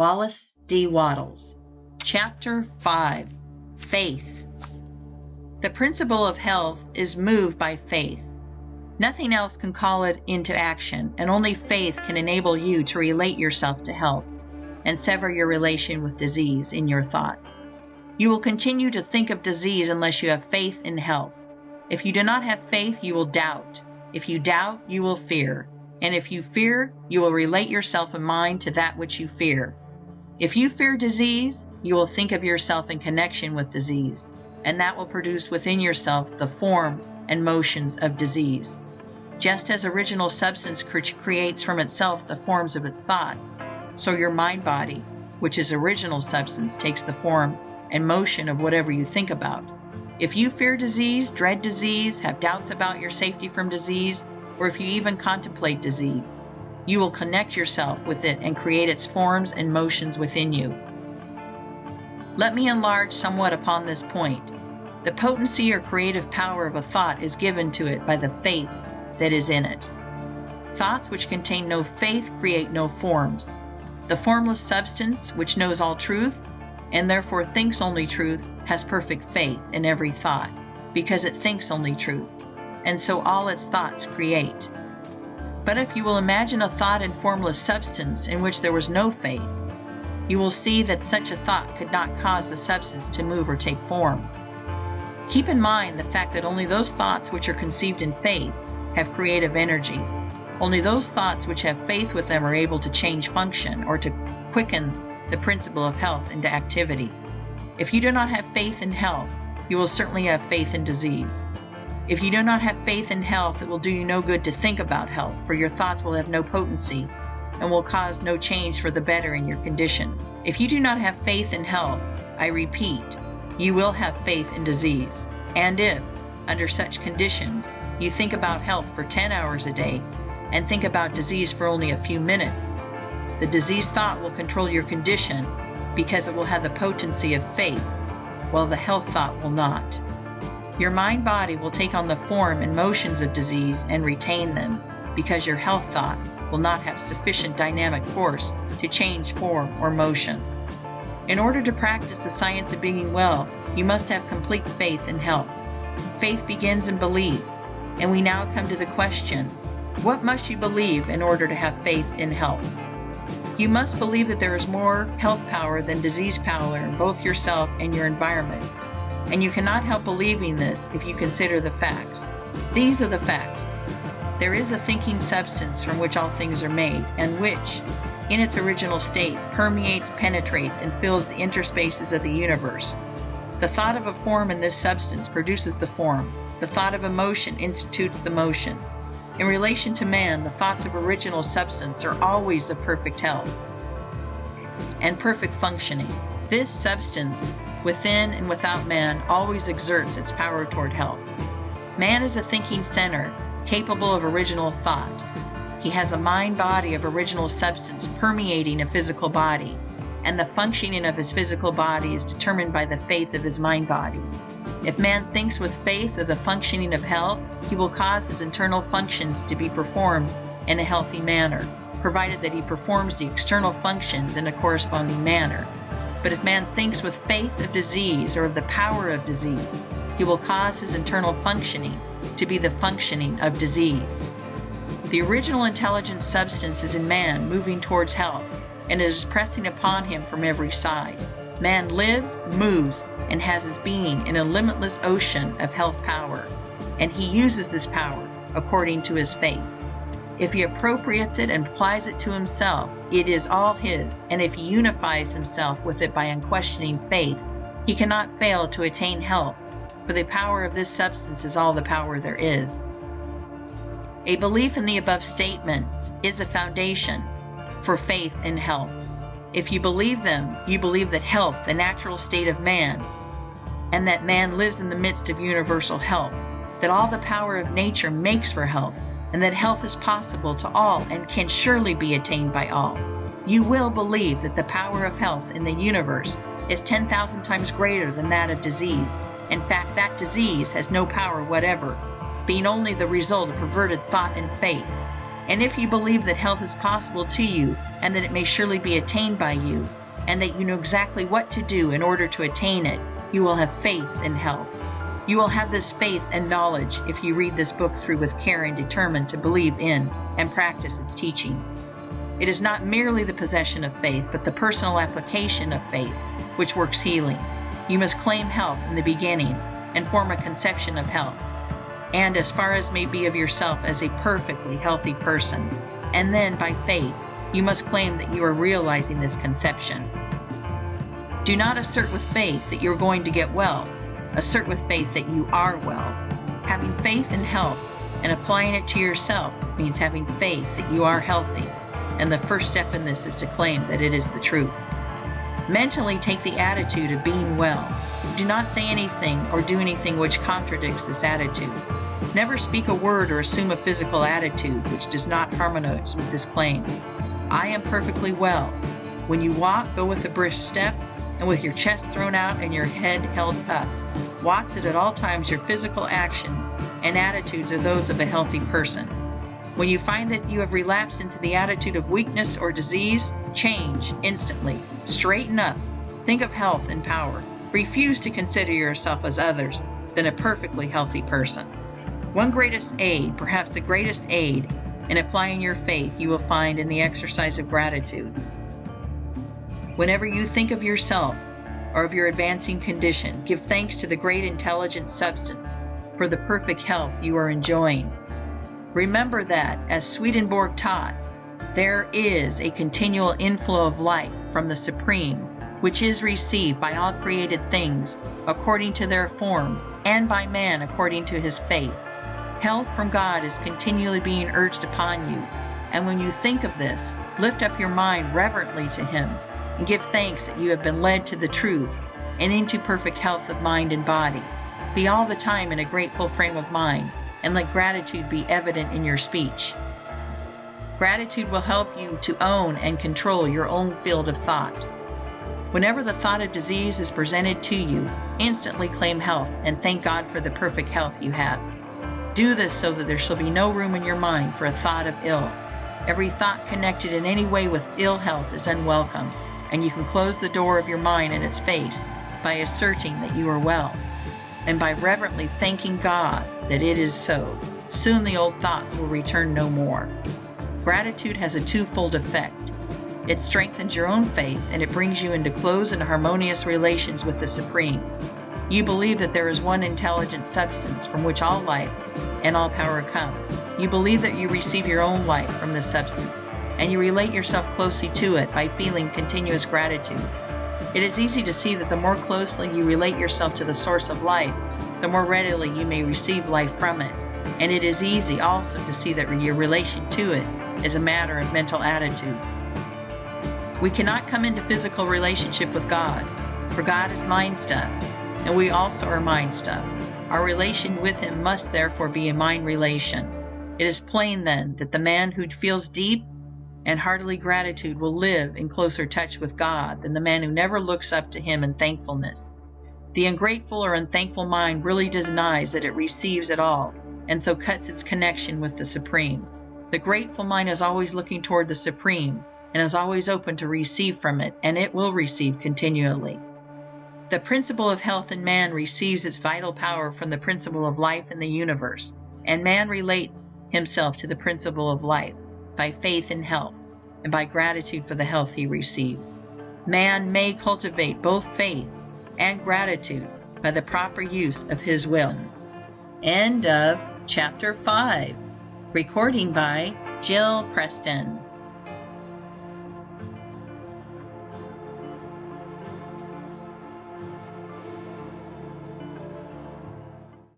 Wallace D. Wattles. Chapter 5. Faith. The principle of health is moved by faith. Nothing else can call it into action, and only faith can enable you to relate yourself to health and sever your relation with disease in your thoughts. You will continue to think of disease unless you have faith in health. If you do not have faith, you will doubt. If you doubt, you will fear. And if you fear, you will relate yourself in mind to that which you fear. If you fear disease, you will think of yourself in connection with disease, and that will produce within yourself the form and motions of disease. Just as original substance creates from itself the forms of its thoughts, so your mind body, which is original substance, takes the form and motion of whatever you think about. If you fear disease, dread disease, have doubts about your safety from disease, or if you even contemplate disease, you will connect yourself with it and create its forms and motions within you. Let me enlarge somewhat upon this point. The potency or creative power of a thought is given to it by the faith that is in it. Thoughts which contain no faith create no forms. The formless substance, which knows all truth, and therefore thinks only truth, has perfect faith in every thought, because it thinks only truth, and so all its thoughts create. But if you will imagine a thought in formless substance in which there was no faith, you will see that such a thought could not cause the substance to move or take form. Keep in mind the fact that only those thoughts which are conceived in faith have creative energy. Only those thoughts which have faith with them are able to change function or to quicken the principle of health into activity. If you do not have faith in health, you will certainly have faith in disease. If you do not have faith in health, it will do you no good to think about health, for your thoughts will have no potency and will cause no change for the better in your condition. If you do not have faith in health, I repeat, you will have faith in disease. And if, under such conditions, you think about health for 10 hours a day and think about disease for only a few minutes, the disease thought will control your condition because it will have the potency of faith, while the health thought will not. Your mind-body will take on the form and motions of disease and retain them, because your health thought will not have sufficient dynamic force to change form or motion. In order to practice the science of being well, you must have complete faith in health. Faith begins in belief, and we now come to the question, what must you believe in order to have faith in health? You must believe that there is more health power than disease power in both yourself and your environment. And you cannot help believing this if you consider the facts. These are the facts. There is a thinking substance from which all things are made, and which, in its original state, permeates, penetrates, and fills the interspaces of the universe. The thought of a form in this substance produces the form. The thought of emotion institutes the motion. In relation to man, the thoughts of original substance are always of perfect health and perfect functioning. This substance, within and without man, always exerts its power toward health. Man is a thinking center, capable of original thought. He has a mind-body of original substance permeating a physical body, and the functioning of his physical body is determined by the faith of his mind-body. If man thinks with faith of the functioning of health, he will cause his internal functions to be performed in a healthy manner, provided that he performs the external functions in a corresponding manner. But if man thinks with faith of disease or of the power of disease, he will cause his internal functioning to be the functioning of disease. The original intelligent substance is in man, moving towards health, and it is pressing upon him from every side. Man lives, moves, and has his being in a limitless ocean of health power, and he uses this power according to his faith. If he appropriates it and applies it to himself, it is all his, and if he unifies himself with it by unquestioning faith, he cannot fail to attain health, for the power of this substance is all the power there is. A belief in the above statements is the foundation for faith in health. If you believe them, you believe that health, the natural state of man, and that man lives in the midst of universal health, that all the power of nature makes for health, and that health is possible to all and can surely be attained by all. You will believe that the power of health in the universe is 10,000 times greater than that of disease. In fact, that disease has no power whatever, being only the result of perverted thought and faith. And if you believe that health is possible to you and that it may surely be attained by you, and that you know exactly what to do in order to attain it, you will have faith in health. You will have this faith and knowledge if you read this book through with care and determine to believe in and practice its teaching. It is not merely the possession of faith, but the personal application of faith which works healing. You must claim health in the beginning and form a conception of health, and as far as may be of yourself as a perfectly healthy person. And then, by faith, you must claim that you are realizing this conception. Do not assert with faith that you are going to get well. Assert with faith that you are well. Having faith in health and applying it to yourself means having faith that you are healthy, and the first step in this is to claim that it is the truth. Mentally take the attitude of being well. Do not say anything or do anything which contradicts this attitude. Never speak a word or assume a physical attitude which does not harmonize with this claim. I am perfectly well. When you walk, go with a brisk step and with your chest thrown out and your head held up. Watch that at all times your physical action and attitudes are those of a healthy person. When you find that you have relapsed into the attitude of weakness or disease, change instantly. Straighten up. Think of health and power. Refuse to consider yourself as others than a perfectly healthy person. One greatest aid, perhaps the greatest aid, in applying your faith you will find in the exercise of gratitude. Whenever you think of yourself or of your advancing condition, give thanks to the great intelligent substance for the perfect health you are enjoying. Remember that, as Swedenborg taught, there is a continual inflow of life from the Supreme, which is received by all created things according to their forms, and by man according to his faith. Health from God is continually being urged upon you, and when you think of this, lift up your mind reverently to Him, and give thanks that you have been led to the truth and into perfect health of mind and body. Be all the time in a grateful frame of mind, and let gratitude be evident in your speech. Gratitude will help you to own and control your own field of thought. Whenever the thought of disease is presented to you, instantly claim health and thank God for the perfect health you have. Do this so that there shall be no room in your mind for a thought of ill. Every thought connected in any way with ill health is unwelcome, and you can close the door of your mind in its face by asserting that you are well, and by reverently thanking God that it is so. Soon the old thoughts will return no more. Gratitude has a twofold effect. It strengthens your own faith, and it brings you into close and harmonious relations with the Supreme. You believe that there is one intelligent substance from which all life and all power come. You believe that you receive your own life from this substance, and you relate yourself closely to it by feeling continuous gratitude. It is easy to see that the more closely you relate yourself to the source of life, the more readily you may receive life from it. And it is easy also to see that your relation to it is a matter of mental attitude. We cannot come into physical relationship with God, for God is mind stuff, and we also are mind stuff. Our relation with Him must therefore be a mind relation. It is plain then that the man who feels deep and heartily gratitude will live in closer touch with God than the man who never looks up to Him in thankfulness. The ungrateful or unthankful mind really denies that it receives at all, and so cuts its connection with the Supreme. The grateful mind is always looking toward the Supreme, and is always open to receive from it, and it will receive continually. The principle of health in man receives its vital power from the principle of life in the universe, and man relates himself to the principle of life by faith in health, and by gratitude for the health he receives. Man may cultivate both faith and gratitude by the proper use of his will. End of Chapter 5. Recording by Jill Preston.